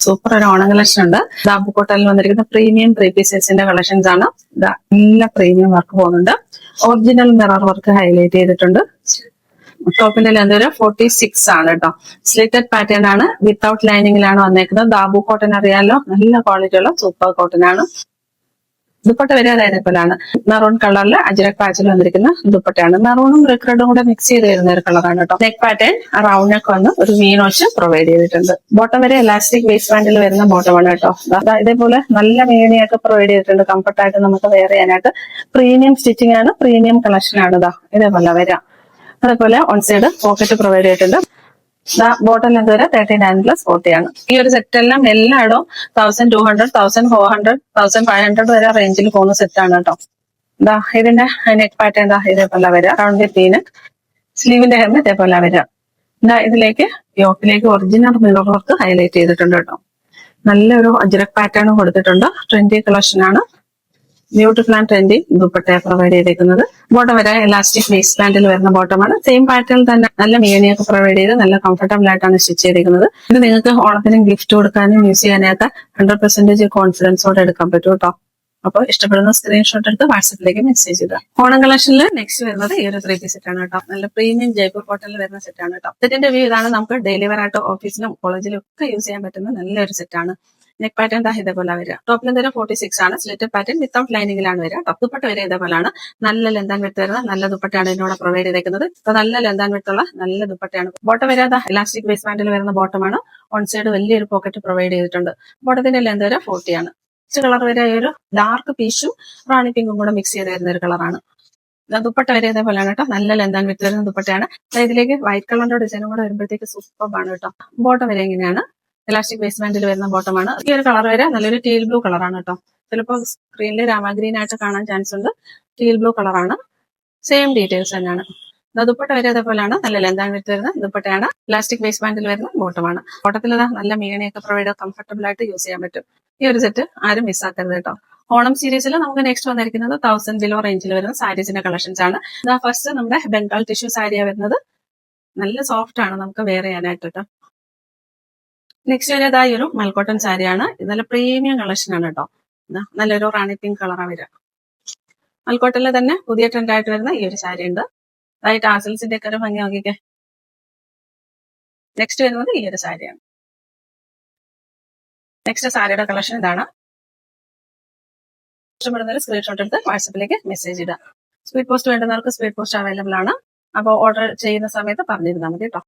Super ഒരു Onam collection ഉണ്ട്. ദാബുക്കോട്ടയിൽ വന്നിരിക്കുന്ന പ്രീമിയം 3-piece സെറ്റ്സിന്റെ കളക്ഷൻസ് ആണ്. നല്ല പ്രീമിയം വർക്ക് പോകുന്നുണ്ട്. ഒറിജിനൽ മിറർ വർക്ക് ഹൈലൈറ്റ് ചെയ്തിട്ടുണ്ട്. ടോപ്പിന്റെ ലെന്ത് ഒരു 46 ആണ് കേട്ടോ. സ്ലിറ്റഡ് പാറ്റേൺ ആണ്. വിത്തൗട്ട് ലൈനിങ്ങിലാണ് വന്നേക്കുന്നത്. ദാബു കോട്ടൺ അറിയാലോ, നല്ല ക്വാളിറ്റി ഉള്ള സൂപ്പർ കോട്ടൺ ആണ്. ദുപ്പട്ട വരെ അതേപോലെയാണ്. മെറൂൺ കളറിൽ അജ്രക് പാച്ചിൽ വന്നിരിക്കുന്ന ദുപ്പട്ടയാണ്. മെറൂണും റെഡ് കൂടെ മിക്സ് ചെയ്ത് വരുന്ന ഒരു കളറാണ് കേട്ടോ. നെക്ക് പാറ്റേൺ റൗണ്ട് നെക്ക് വന്ന് ഒരു വീനോച്ച് പ്രൊവൈഡ് ചെയ്തിട്ടുണ്ട്. ബോട്ടം വരെ എലാസ്റ്റിക് വേസ്റ്റ് ബാൻഡിൽ വരുന്ന ബോട്ടമാണ് കേട്ടോ. ഇതേപോലെ നല്ല മേണിയൊക്കെ പ്രൊവൈഡ് ചെയ്തിട്ടുണ്ട്. കംഫർട്ടായിട്ട് നമുക്ക് വെയർ ചെയ്യാനായിട്ട്. പ്രീമിയം സ്റ്റിച്ചിങ് ആണ്, പ്രീമിയം കളക്ഷൻ ആണ്. ഇതേപോലെ വരാം. അതേപോലെ ഓൺ സൈഡ് പോക്കറ്റ് പ്രൊവൈഡ് ചെയ്തിട്ടുണ്ട്. ബോട്ടം ലെന്ത് വരെ 39+40 ആണ്. ഈ ഒരു സെറ്റ് എല്ലാം എല്ലായിടവും 1200, 1400, 1500 വരെ റേഞ്ചിൽ പോകുന്ന സെറ്റ് ആണ് കേട്ടോ. ഇതിന്റെ നെക്ക് പാറ്റേൺ ഇതേപോലെ വരിക. റൗണ്ട് വിത്ത് സ്ലീവിന്റെ ഹെം ഇതേപോലെ വരിക. ഇതിലേക്ക് യോക്കിലേക്ക് ഒറിജിനൽ മിറർ വർക്ക് ഹൈലൈറ്റ് ചെയ്തിട്ടുണ്ട് കേട്ടോ. നല്ലൊരു അജ്രക് പാറ്റേൺ കൊടുത്തിട്ടുണ്ട്. ട്രെൻഡി കളക്ഷൻ ആണ്. Beautiful and trendy dupatta provide ചെയ്തേക്കുന്നത്. ബോട്ടം വരെ എലാസ്റ്റിക് വേസ്റ്റ് ബാൻഡിൽ വരുന്ന ബോട്ടമാണ്. സെയിം പാറ്റേൺ തന്നെ നല്ല മേണിയൊക്കെ പ്രൊവൈഡ് ചെയ്ത് നല്ല കംഫർട്ടബിൾ ആയിട്ടാണ് സ്റ്റിച്ച് ചെയ്തിരിക്കുന്നത്. ഇത് നിങ്ങൾക്ക് ഓണത്തിന് ഗിഫ്റ്റ് കൊടുക്കാനും യൂസ് ചെയ്യാനായിട്ട് 100% കോൺഫിഡൻസോടെ എടുക്കാൻ പറ്റും കേട്ടോ. അപ്പോൾ ഇഷ്ടപ്പെടുന്ന സ്ക്രീൻഷോട്ട് എടുത്ത് വാട്സപ്പിലേക്ക് മെസ്സേജ് ചെയ്താൽ. ഓണം കളക്ഷനിൽ നെക്സ്റ്റ് വരുന്നത് ഈ ഒരു 3-piece സെറ്റ് ആണ് കേട്ടോ. നല്ല പ്രീമിയം ജയ്പൂർ കോട്ടണിൽ വരുന്ന സെറ്റ് ആണ് കേട്ടോ. സെറ്റിന്റെ വ്യൂ ഇതാണ്. നമുക്ക് ഡെയിലി വെയർ ആയിട്ട് ഓഫീസിലും കോളേജിലും ഒക്കെ യൂസ് ചെയ്യാൻ പറ്റുന്ന നല്ലൊരു സെറ്റ് ആണ്. നെക്ക് പാറ്റേൺ ഇതേപോലെ വരിക. ടോപ്പിലും തരം 46 ആണ്. സ്ലിറ്റഡ് പാറ്റേൺ വിത്തൗട്ട് ലൈനിങ്ങിലാണ് വരിക. ദുപ്പട്ട വരെ ഇതേപോലെയാണ്. നല്ല ലെന്താൻ വിട്ട് വരുന്ന നല്ല ദുപ്പട്ടയാണ് ഇതിനോട് പ്രൊവൈഡ് ചെയ്തേക്കുന്നത്. നല്ല ലെന്താൻ വിട്ടുള്ള നല്ല ദുപ്പട്ടയാണ്. ബോട്ടം വരെ എലാസ്റ്റിക് വേസ്റ്റ് ബാൻഡിൽ വരുന്ന ബോട്ടമാണ്. ഓൺ സൈഡ് വലിയൊരു പോക്കറ്റ് പ്രൊവൈഡ് ചെയ്തിട്ടുണ്ട്. ബോട്ടത്തിന്റെ ലെന്ത് വരെ 40 ആണ്. കളർ വരെ ഒരു ഡാർക്ക് പീച്ചും റാണി പിങ്കും കൂടെ മിക്സ് ചെയ്ത് വരുന്ന ഒരു കളറാണ്. ദുപ്പട്ട വരെ ഇതേപോലെയാണ് കേട്ടോ. നല്ല ലെന്താൻ വിട്ട് വരുന്ന ദുപ്പട്ടയാണ്. ഇതിലേക്ക് വൈറ്റ് കളറിന്റെ ഡിസൈനും കൂടെ വരുമ്പോഴത്തേക്ക് സൂപ്പറാണ് കേട്ടോ. ബോട്ടം വരെ എങ്ങനെയാണ് എലാസ്റ്റിക് വേസ്റ്റ് ബാൻഡിൽ വരുന്ന ബോട്ടമാണ്. ഈ ഒരു കളർ വരെ നല്ലൊരു ടീൽ ബ്ലൂ കളറാണ് കേട്ടോ. ചിലപ്പോൾ സ്ക്രീനിൽ രാമഗ്രീൻ ആയിട്ട് കാണാൻ ചാൻസ് ഉണ്ട്. ടീൽ ബ്ലൂ കളറാണ്. സെയിം ഡീറ്റെയിൽസ് തന്നെയാണ്. ദുപ്പട്ട വരെ അതേപോലെയാണ്. നല്ല ലെന്താൻ വിട്ട് വരുന്ന ദുപ്പട്ടയാണ്. ഇലാസ്റ്റിക് വേസ്റ്റ് ബാൻഡിൽ വരുന്ന ബോട്ടമാണ്. ബോട്ടത്തിൽ നല്ല മേണിയൊക്കെ പ്രൊവൈഡ് കംഫർട്ടബിൾ ആയിട്ട് യൂസ് ചെയ്യാൻ പറ്റും. ഈ ഒരു സെറ്റ് ആരും മിസ്സാക്കരുത് കേട്ടോ. ഓണം സീരീസിൽ നമുക്ക് നെക്സ്റ്റ് വന്നിരിക്കുന്നത് 1000 ബിലോ റേഞ്ചിൽ വരുന്ന സാരീസിന്റെ കളക്ഷൻസ് ആണ്. ഫസ്റ്റ് നമ്മുടെ ബംഗാൾ ടിഷ്യൂ സാരിയാണ് വരുന്നത്. നല്ല സോഫ്റ്റ് ആണ് നമുക്ക് വെയർ ചെയ്യാനായിട്ട് കേട്ടോ. നെക്സ്റ്റ് വരുന്നത് ഈ ഒരു മൽക്കോട്ടൺ സാരിയാണ്. ഇത് നല്ല പ്രീമിയം കളക്ഷൻ ആണ് കേട്ടോ. നല്ലൊരു റാണി പിങ്ക് കളറാണ് വരിക. മൽക്കോട്ടനിൽ തന്നെ പുതിയ ട്രെൻഡ് ആയിട്ട് വരുന്ന ഈ ഒരു സാരി ഉണ്ട്. അതായത് ടാസൽസിന്റെ ഒക്കെ ഒരു ഭംഗി നോക്കിക്കേ. നെക്സ്റ്റ് വരുന്നത് ഈ ഒരു സാരിയാണ്. നെക്സ്റ്റ് സാരിയുടെ കളക്ഷൻ ഇതാണ്. ഇഷ്ടപ്പെടുന്നൊരു സ്ക്രീൻഷോട്ട് എടുത്ത് വാട്സപ്പിലേക്ക് മെസ്സേജ് ഇടുക. സ്പീഡ് പോസ്റ്റ് വേണ്ടുന്നവർക്ക് സ്പീഡ് പോസ്റ്റ് അവൈലബിൾ ആണ്. അപ്പോൾ ഓർഡർ ചെയ്യുന്ന സമയത്ത് പറഞ്ഞിരുന്നാൽ മതി കേട്ടോ.